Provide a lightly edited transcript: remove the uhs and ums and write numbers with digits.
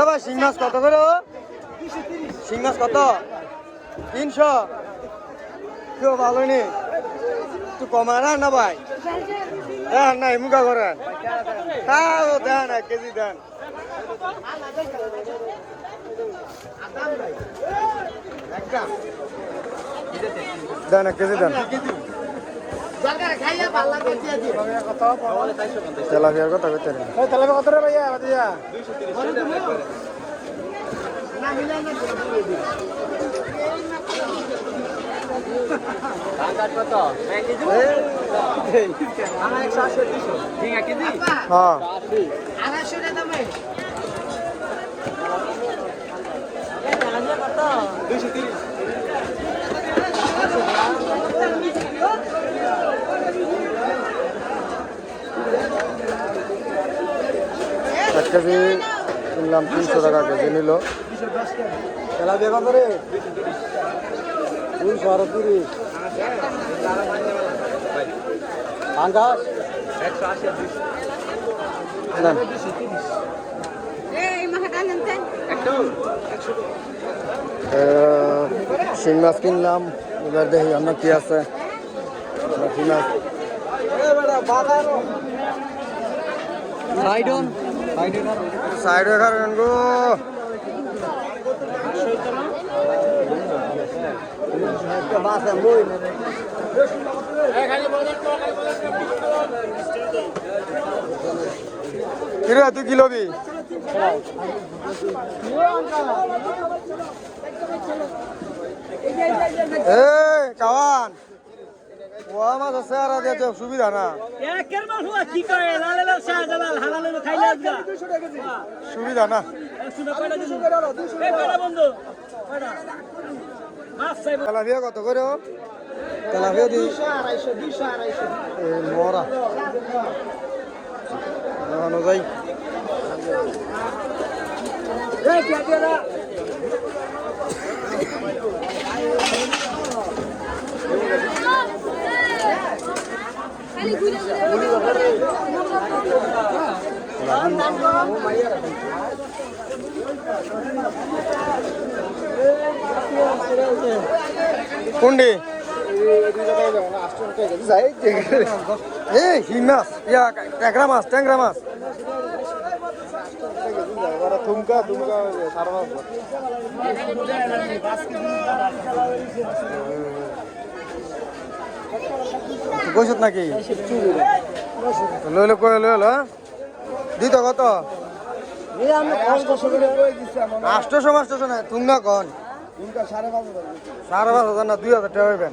এবার শিং মাছ কত করে? শিং মাছ কত? 300। কেউ ভালো নেই, একটু কমায় না ভাই? দেন না মুখা করেন, তাও দেন 1 কেজি দেন। দেন 1 কেজি দেন। তেলাপিয়ার কথা কইতে না, তেলাপিয়া কত রে ভাইয়া? 1 কেজি কিনলাম 300 টাকা কেজি নিল। তেলাপিয়া কত রে? 238। পাঙ্গাস 180। শিং মাছ কিনলাম, এবার দেখি অন্য কি আছে। কি মাছ? সাইড খাবেন গো। কিরে তুই কি লবি? কাওয়ান ওয়া মাছ আছে আর দিতে সুবিধা না। একের মাছ হুয়া কি করে লালে লাল শাহজালাল হালালে খাইলে আজগা সুবিধা না। 100 কয়টা দিন এই কয়টা বন্ধু কয়টা মাছ চাই। তেলাপিয়া কত করে? তেলাপিয়া দি 200 এই মরা অনুযায়ী এই পেটিরা খালি ঘুরে কোনডি এই শিং মাছ ইয়া ট্যাংরা মাছ থুমকা সারা মাছ কইছত নাকি? লইলে কই লইল দিত কত? 800 না তুমি না কন 5,500 না 2,000 টাকা হইবেন।